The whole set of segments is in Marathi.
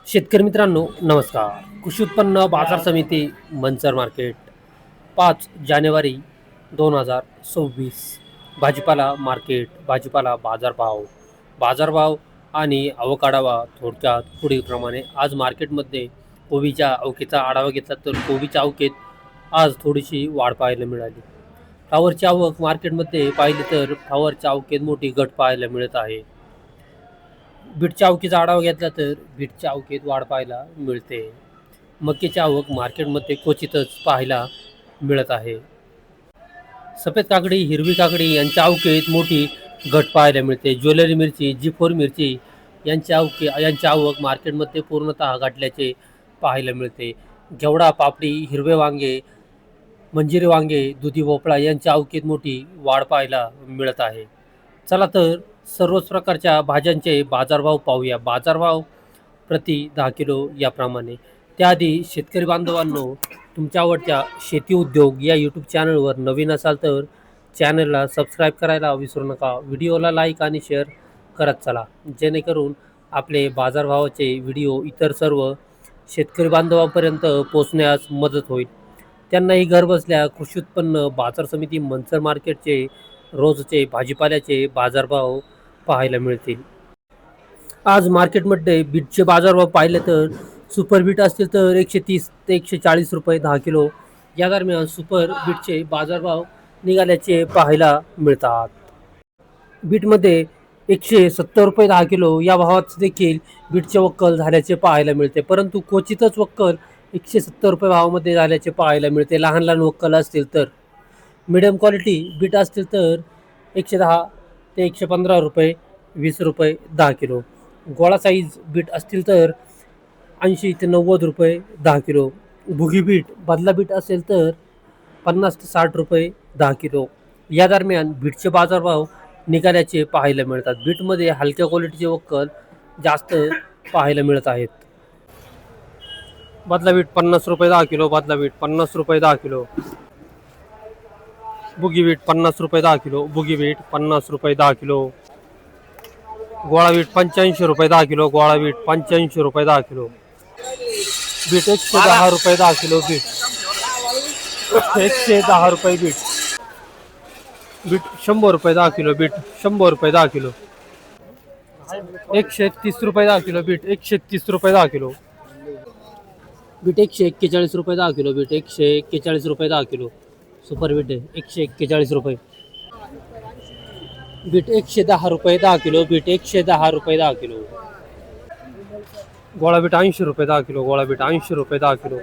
शेतकरी मित्रांनो नमस्कार. कृषी उत्पन्न बाजार समिती मंचर मार्केट 5 जानेवारी 2026. भाजीपाला मार्केट, भाजीपाला बाजारभाव आणि आवक थोडक्यात पुढीलप्रमाणे. आज मार्केटमध्ये कोबीच्या अवकेचा आढावा घेतला तर कोबीच्या अवकेत आज थोडीशी वाढ पाहायला मिळाली. फ्लावरची आवक मार्केटमध्ये पाहिली तर फ्लावरच्या अवकेत मोठी घट पाहायला मिळत आहे. बीटच्या आवकीचा आढावा घेतला तर बीटच्या आवकेत वाढ पाहायला मिळते. मक्याची आवक मार्केटमध्ये क्वचितच पाहायला मिळत आहे. सफेद काकडी, हिरवी काकडी यांच्या आवकेत मोठी घट पाहायला मिळते. ज्वेलरी मिरची, G4 मिरची यांची आवक मार्केटमध्ये पूर्णतः घटल्याचे पाहायला मिळते. घेवडा, पापडी, हिरवे वांगे, मंजिरी वांगे, दुधी भोपळा यांच्या आवकेत मोठी वाढ पाहायला मिळत आहे. चला तर सर्वच प्रकारच्या भाज्यांचे बाजारभाव पाहूया. बाजारभाव प्रति 10 किलो याप्रमाणे. त्याआधी शेतकरी बांधवांनो, तुमच्या आवडत्या शेती उद्योग या यूट्यूब चॅनलवर नवीन असाल तर चॅनलला सबस्क्राईब करायला विसरू नका. व्हिडिओला लाईक आणि शेअर करत चला, जेणेकरून आपले बाजारभावाचे व्हिडिओ इतर सर्व शेतकरी बांधवांपर्यंत पोहोचण्यास मदत होईल. त्यांनाही घरबसल्या कृषी उत्पन्न बाजार समिती मंचर मार्केटचे रोजचे भाजीपाल्याचे बाजारभाव पाहायला मिळतील. आज मार्केटमध्ये बीटचे बाजारभाव पाहिले तर सुपर बीट असतील तर 130 ते 140 रुपये 10 किलो या दरम्यान सुपर बीटचे बाजारभाव निघाल्याचे पाहायला मिळतात. बीटमध्ये 170 रुपये 10 किलो या भावात देखील बीटचे वक्कल झाल्याचे पाहायला मिळते, परंतु क्वचितच वक्कल 170 रुपये भावामध्ये झाल्याचे पाहायला मिळते. लहान लहान वक्कल असतील तर. मिडियम क्वालिटी बीट असतील तर 110 ते 115 रुपये 20 रुपये 10 किलो. गोळा साईज बीट असतील तर 80 ते 90 रुपये 10 किलो. भुगी बीट, बदला बीट असेल तर 50 ते 60 रुपये 10 किलो या दरम्यान बीटचे बाजारभाव निघाल्याचे पाहायला मिळतात. बीटमध्ये हलक्या क्वालिटीचे वक्कल जास्त पाहायला मिळत आहेत. बदला बीट 50 रुपये 10 किलो, बदला बीट 50 रुपये 10 किलो. बुगी बीट 50 रुपये 10 किलो, बुगी बीट 50 रुपये 10 किलो. गोळा बीट 85 रुपये 10 किलो, गोळा बीट 85 रुपये 10 किलो. बीट 110 रुपये 10 किलो, बीट 110 रुपये बीट. बीट 100 रुपये 10 किलो, बीट 100 रुपये 10 किलो. 130 रुपये 10 किलो, बीट 130 रुपये 10 किलो. बीट 141 रुपये 10 किलो, बीट 141 रुपये 10 किलो. सुपर बीट 141 रुपये. बीट 110 रुपये 10 किलो, बीट 110 रुपये 10 किलो. गोळा बीट 80 रुपये 10 किलो, गोळा बीट 80 रुपये 10 किलो.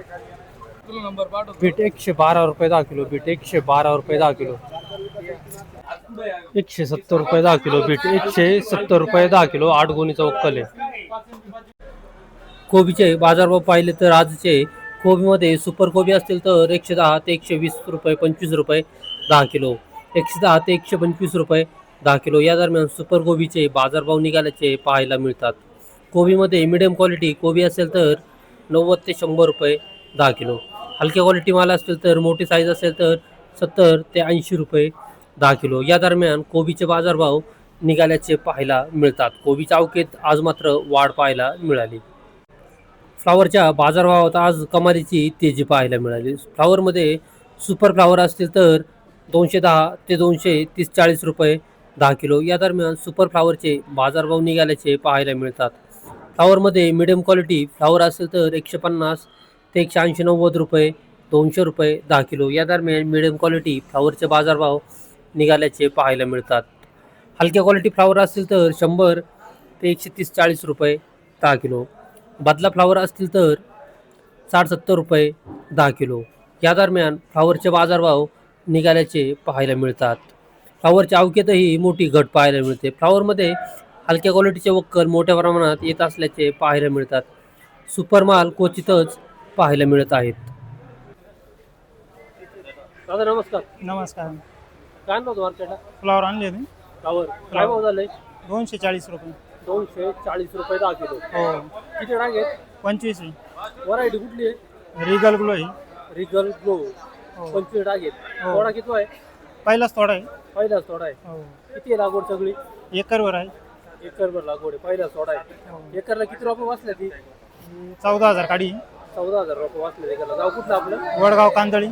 बीट 112 रुपये 10 किलो, बीट 112 रुपये 10 किलो. 170 रुपये 10 किलो, बीट 170 रुपये 10 किलो. 8 गुणीचा वक्कल आहे. कोबीचे बाजारभाव पाहिले तर आजचे कोबीमध्ये सुपर कोबी असतील तर 110 ते 120 रुपये 25 रुपये 10 किलो. 110 ते 125 रुपये 10 किलो या दरम्यान सुपर कोबीचे बाजारभाव निघाल्याचे पाहायला मिळतात. कोबीमध्ये मिडियम क्वालिटी कोबी असेल तर 90 ते 100 रुपये 10 किलो. हलक्या क्वालिटी माल असतील तर मोठी साईज असेल तर 70 ते 80 रुपये 10 किलो या दरम्यान कोबीचे बाजारभाव निघाल्याचे पाहायला मिळतात. कोबीच्या अवकेत आज मात्र वाढ पाहायला मिळाली. फ्लावरच्या बाजारभावात आज कमालीची तेजी पाहायला मिळाली. फ्लावरमध्ये सुपर फ्लावर असतील तर 210 ते 230-40 रुपये 10 किलो या दरम्यान सुपर फ्लावरचे बाजारभाव निघाल्याचे पाहायला मिळतात. फ्लावरमध्ये मिडियम क्वालिटी फ्लावर असेल तर 150 ते 180-90 रुपये 200 रुपये 10 किलो या दरम्यान मिडियम क्वालिटी फ्लावरचे बाजारभाव निघाल्याचे पाहायला मिळतात. हलक्या क्वालिटी फ्लावर असतील तर 100 ते 130-40 रुपये 10 किलो. बदला फ्लावर असतील तर 60-70 रुपये 10 किलो या दरम्यान फ्लावरचे बाजारभाव निघाल्याचे पाहायला मिळतात. फ्लावरच्या अवकेतही मोठी घट पाहायला मिळते. फ्लावरमध्ये हलक्या क्वालिटीचे वक्कल मोठ्या प्रमाणात येत असल्याचे पाहायला मिळतात. सुपर माल क्वचितच पाहायला मिळत आहेत. दादा नमस्कार. नमस्कार. काय नव्हतं मार्केटला फ्लावर आणले मी. फ्लावर काय भाव झाले? 240 रुपये. 240 रुपये 10 किलो. हो. किती डाग आहेत? 25 आहे. व्हरायटी कुठली आहे? रिगल ग्लो आहे. Regal glow. हो. 25 डाग आहेत. हो. थोडा किती आहे? पहिलाच थोडा आहे. पहिलाच थोडा आहे. हो. किती आहे लागवड सगळी? एकरवर आहे. एकरभर लागवड आहे. पहिलाच थोडा आहे. हो. एकरला किती रुपये बसल्या ती? 14,000 काढी 14,000 रुपये वाचले गेला. गाव कुठलं आपलं? वडगाव कांदळी.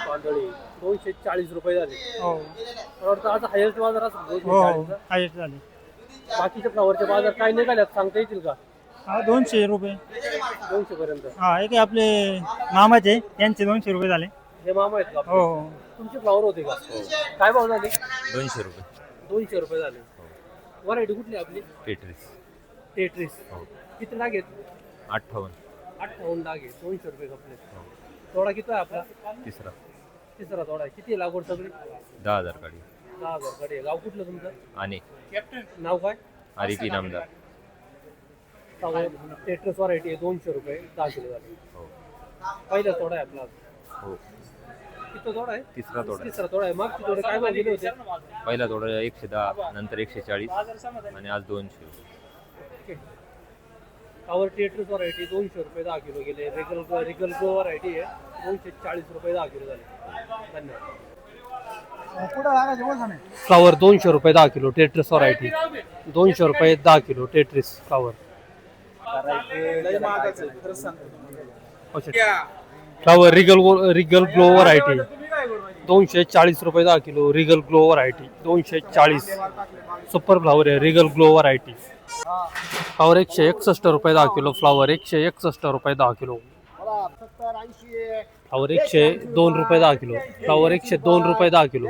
कांदळी. 240 रुपये झाले. हो मला वाटतं आज हायेस्ट बाजार असेल हो 240 चा. हायस्ट झाले. बाकीच्या फ्लावरचे बाजार काय निघाल्यात सांगता येतील का? हा 200 रुपये. 200 पर्यंत. हा एक आपले मामाचे त्यांचे 200 रुपये झाले. हे मामा आहेत का? हो हो तुमचे फ्लावर होते का? काय भाव झाले? 200 रुपये. 200 रुपये झाले. व्हरायटी कुठली आपली? टेट्रिस. टेट्रिस. हो. किती डाग आहेत? 58. 58 डाग आहे. 200 रुपये कपले. तोडा किती आहे आपला? तिसरा. तिसरा तोडा आहे. किती आहे लागवड सगळी? 10,000 काढी. 10,000 कडे. गाव कुठलं तुमचं? आणि नाव काय? आरिफी नामदार. टेट्रिस व्हरायटी आहे. 200 रुपये 10 किलो झाले. हो पहिला तोडा आहे आपला. हो. किती तोडा आहे? तिसरा तोडा. तिसरा तोडा आहे. मागचे तोडे काय भाव गेले होते? पहिला तोडा 110, नंतर 140 आणि आज 200. फ्लावर टेट्रिस व्हरायटी 200 रुपये 10 किलो गेले. रिगल ग्लो व्हरायटी आहे 240 रुपये 10 किलो झाले. धन्यवाद. फ्लावर 200 रुपये 10 किलो टेट्रिस व्हरायटी. 200 रुपये 10 kilo Tetris flower. Flower Regal glow variety 240 रुपये 10 kilo. Regal glow variety 240. Super flower आहे रिगल ग्लो व्हरायटी. फ्लावर 161 रुपये 10 किलो. फ्लावर 161 रुपये 10 किलो. फ्लावर 102 रुपये 10 किलो. फ्लावर 102 रुपये 10 किलो.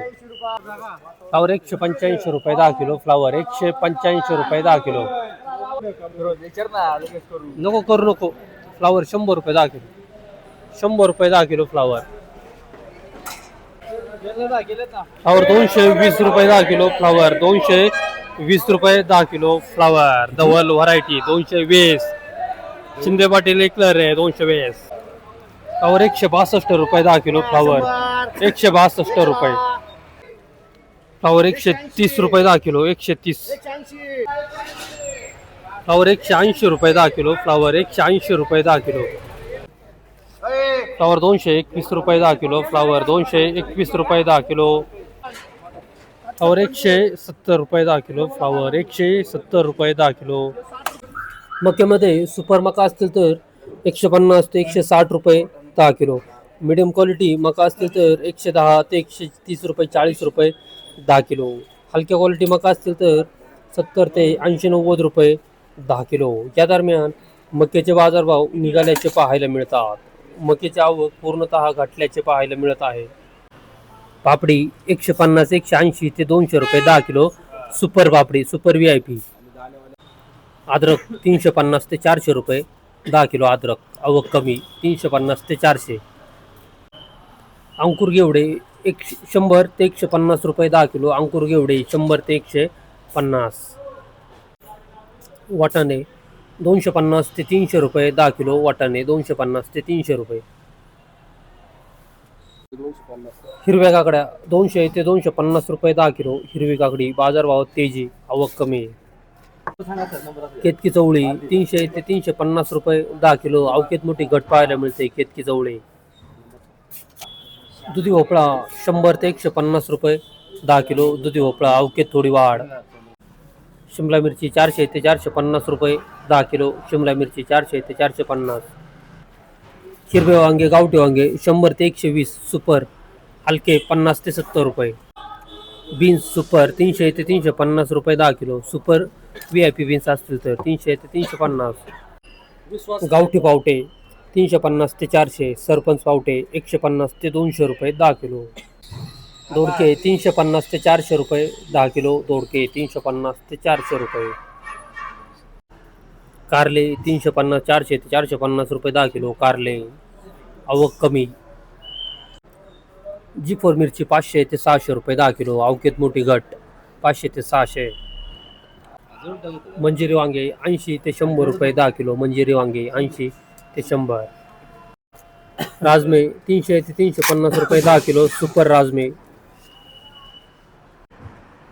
फ्लावर 185 रुपये 10 किलो. फ्लावर 185 रुपये 10 किलो. नको करू नको. फ्लावर 100 रुपये 10 किलो. 100 रुपये 10 किलो फ्लावर. फ्लावर 220 रुपये 10 किलो. फ्लावर 220 रुपये 10 किलो. फ्लावर धवल व्हरायटी 220. शिंदे पाटील एकलर आहे 220. फ्लावर 162 रुपये 10 किलो. फ्लावर 162 रुपये. फ्लावर 130 रुपये 10 किलो. 130. फ्लावर 180 रुपये 10 किलो. फ्लावर 180 रुपये 10 किलो. फ्लावर 221 रुपये 10 किलो. फ्लावर 221 रुपये 10 किलो. फ्लावर 170 रुपये 10 किलो. फ्लावर 170 रुपये 10 किलो. मक्यामध्ये सुपर मका असतील तर 150 ते 160 रुपये 10 किलो. मिडियम क्वालिटी मका असतील तर 110 ते 130 रुपये 40 रुपये 10 किलो. हलक्या क्वालिटी मका असतील तर 70 ते 80-90 रुपये 10 किलो. या दरम्यान मक्याचे बाजारभाव निघाल्याचे पाहायला मिळतात. मक्याची आवक पूर्णतः घटल्याचे पाहायला मिळत आहे. पापडी 150, 180 ते 200 रुपये 10 किलो. सुपर पापडी सुपर VIP. अद्रक 350 ते 400 रुपये 10 किलो. अद्रक आवक कमी 350 ते 400. अंकुर घेवडे 100 ते 150 रुपये 10 किलो. अंकुर घेवडे 100 ते 150. वाटाणे 250 ते 300 रुपये 10 किलो. वाटाणे 250 ते 300 रुपये. हिरव्या काकड्या 200 ते 250 रुपये 10 किलो. हिरवी काकडी बाजारभावात तेजी आवक कमी. केतकी चवळी 300 ते 350 रुपये 10 किलो. अवकेत मोठी घट पाहायला मिळते केतकी चवळी. दुधी भोपळा 100 ते 150 रुपये 10 किलो. दुधी भोपळा अवकेत थोडी वाढ. शिमला मिरची 400 ते 450 रुपये 10 किलो. शिमला मिरची 400 ते 450. हिरवे वांगे गावठी वांगे 100 ते 120. सुपर हलके 50 ते 70 रुपये. बीन्स सुपर 300 ते 350 रुपये 10 किलो. सुपर VIP बीन्स असतील तर 300 ते 350. गावठी पावटे 350 ते 400. सरपंच पावटे 150 ते 200 रुपये 10 किलो. दोडके 350 ते 400 रुपये 10 किलो. दोडके 350 ते 400 रुपये. कारले 350 400 ते 450 रुपये 10 किलो. कारले आवक कमी. G4 मिरची 500 ते 600 रुपये 10 किलो. अवकेत मोठी घट 500 ते 600. मंजिरी वांगे 80 ते 100 रुपये 10 किलो. मंजिरी वांगे 80 ते 100. राजमे 300 ते 350 रुपये 10 किलो. सुपर राजमे.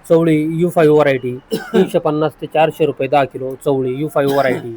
चवळी U5 व्हरायटी 350 ते 400 रुपये 10 किलो. चवळी U5 व्हरायटी.